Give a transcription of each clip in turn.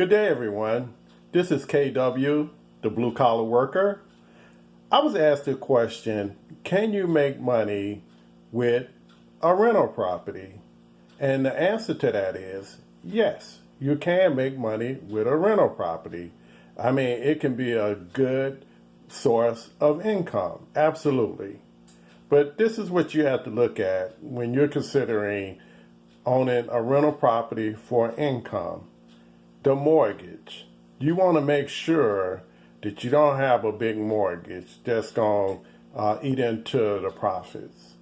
Good day, everyone. This is KW, the blue collar worker. I was asked a question: can you make money with a rental property? And the answer to that is yes, you can make money with a rental property. I mean, it can be a good source of income, absolutely. But this is what you have to look at when you're considering owning a rental property for income. The mortgage. You want to make sure that you don't have a big mortgage that's going to eat into the profits.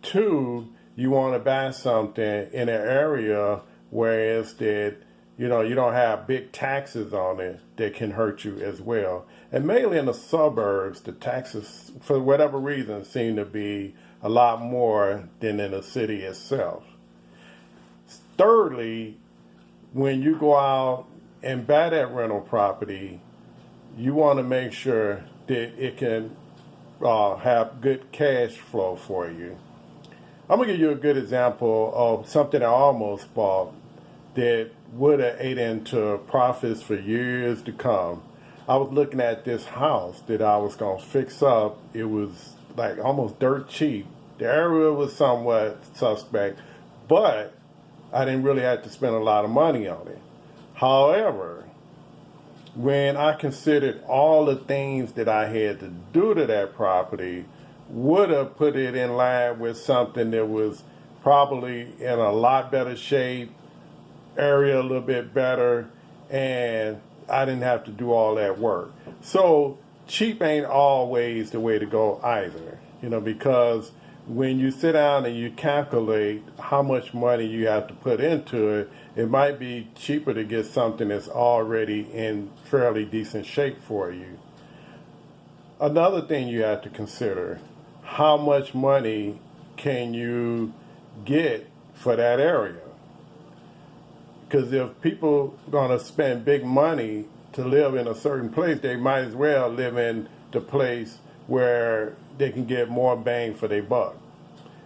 Two, you want to buy something in an area where it's that you don't have big taxes on it that can hurt you as well. And mainly in the suburbs, the taxes, for whatever reason, seem to be a lot more than in the city itself. Thirdly, when you go out and buy that rental property, you want to make sure that it can have good cash flow for you. I'm going to give you a good example of something I almost bought that would have ate into profits for years to come. I was looking at this house that I was going to fix up. It was like almost dirt cheap. The area was somewhat suspect, but I didn't really have to spend a lot of money on it. However, when I considered all the things that I had to do to that property, would have put it in line with something that was probably in a lot better shape, area a little bit better, and I didn't have to do all that work. So cheap ain't always the way to go either, because when you sit down and you calculate how much money you have to put into it, it might be cheaper to get something that's already in fairly decent shape for you. Another thing you have to consider, how much money can you get for that area? Because if people are going to spend big money to live in a certain place, they might as well live in the place where they can get more bang for their buck.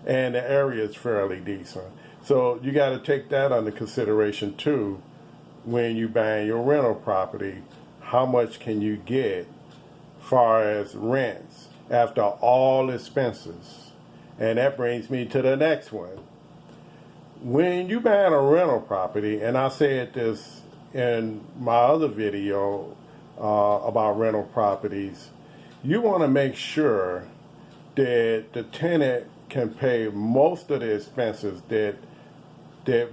And the area is fairly decent. So you got to take that under consideration too when you buy your rental property. How much can you get far as rents after all expenses? And that brings me to the next one. When you buy a rental property, and I said this in my other video about rental properties, you want to make sure that the tenant can pay most of the expenses that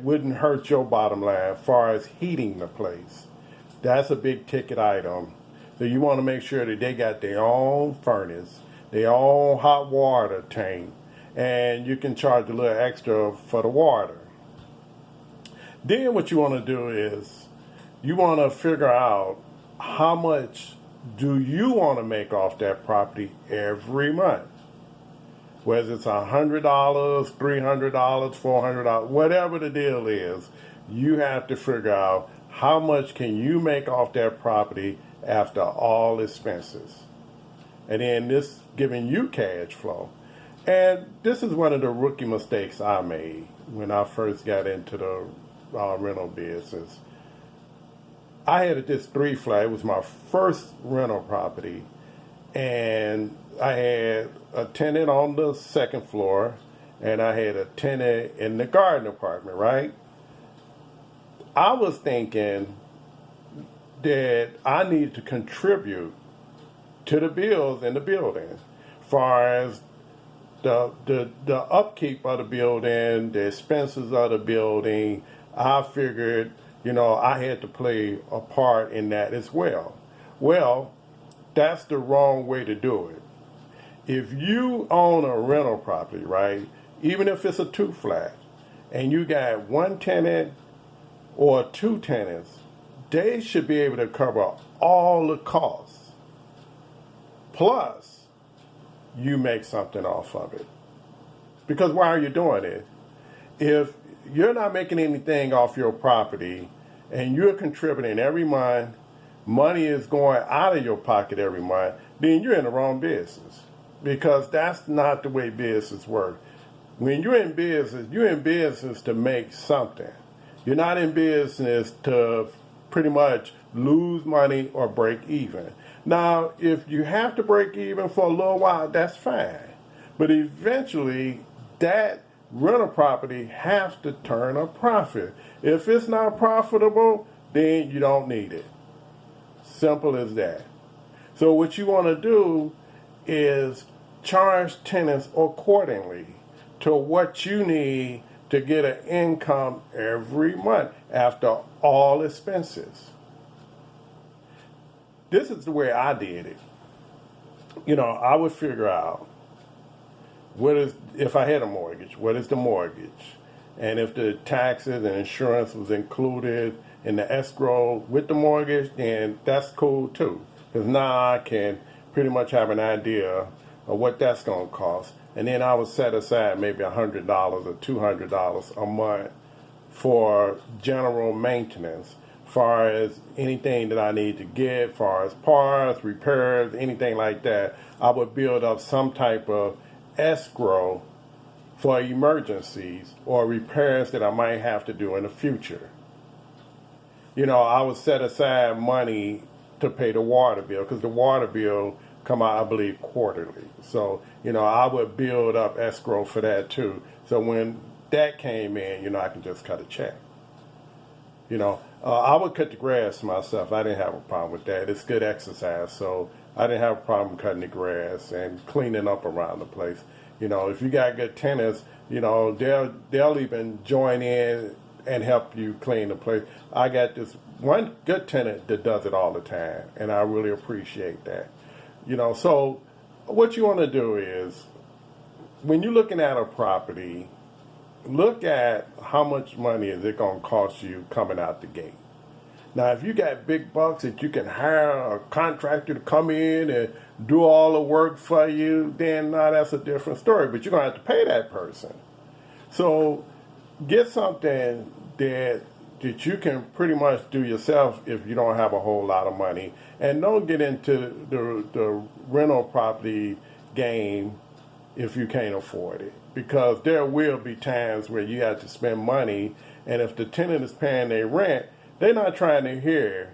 wouldn't hurt your bottom line as far as heating the place. That's a big ticket item. So you want to make sure that they got their own furnace, their own hot water tank, and you can charge a little extra for the water. Then what you want to do is you want to figure out how much do you want to make off that property every month. Whether it's $100, $300, $400, whatever the deal is, you have to figure out how much can you make off that property after all expenses. And then this giving you cash flow. And this is one of the rookie mistakes I made when I first got into the rental business. I had this 3-flat. It was my first rental property. And I had a tenant on the second floor, and I had a tenant in the garden apartment, right? I was thinking that I needed to contribute to the bills in the building, as far as the upkeep of the building, the expenses of the building. I figured, I had to play a part in that as well. Well, that's the wrong way to do it. If you own a rental property, right, even if it's a 2-flat, and you got one tenant or 2 tenants, they should be able to cover all the costs. Plus, you make something off of it. Because why are you doing it? If you're not making anything off your property and you're contributing every month, money is going out of your pocket every month, then you're in the wrong business. Because that's not the way business works. When you're in business to make something. You're not in business to pretty much lose money or break even. Now, if you have to break even for a little while, that's fine. But eventually, that rental property has to turn a profit. If it's not profitable, then you don't need it. Simple as that. So what you want to do is charge tenants accordingly to what you need to get an income every month after all expenses. This is the way I did it. I would figure out if I had a mortgage, what is the mortgage? And if the taxes and insurance was included in the escrow with the mortgage, then that's cool too. Because now I can pretty much have an idea of what that's going to cost. And then I would set aside maybe $100 or $200 a month for general maintenance, far as anything that I need to get, far as parts, repairs, anything like that. I would build up some type of escrow for emergencies or repairs that I might have to do in the future. I would set aside money to pay the water bill, because the water bill come out, I believe, quarterly. So, I would build up escrow for that too. So when that came in, I can just cut a check. I would cut the grass myself. I didn't have a problem with that. It's good exercise, so I didn't have a problem cutting the grass and cleaning up around the place. If you got good tenants, they'll even join in and help you clean the place. I got this one good tenant that does it all the time, and I really appreciate that. So what you want to do is, when you're looking at a property, look at how much money is it going to cost you coming out the gate. Now, if you got big bucks that you can hire a contractor to come in and do all the work for you, then now that's a different story. But you're going to have to pay that person. So get something that you can pretty much do yourself if you don't have a whole lot of money. And don't get into the rental property game if you can't afford it. Because there will be times where you have to spend money, and if the tenant is paying their rent, they're not trying to hear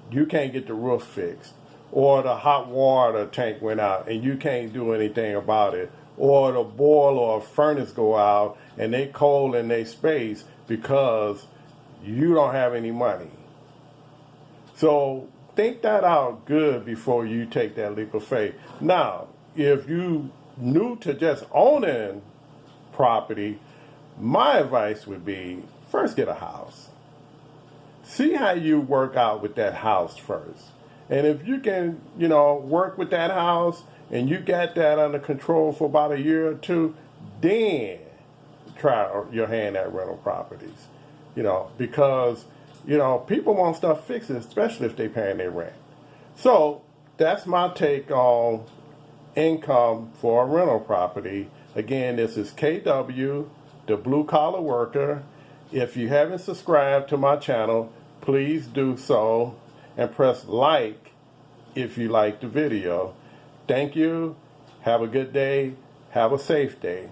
you can't get the roof fixed, or the hot water tank went out and you can't do anything about it, or the boiler or furnace go out and they cold in their space because you don't have any money. So think that out good before you take that leap of faith. Now, if you new to just owning property, my advice would be, first get a house. See how you work out with that house first. And if you can, work with that house and you got that under control for about a year or two, then try your hand at rental properties. Because, people want stuff fixed, especially if they're paying their rent. So that's my take on income for a rental property. Again, this is KW, the Blue Collar Worker. If you haven't subscribed to my channel, please do so, and press like if you like the video. Thank you. Have a good day. Have a safe day.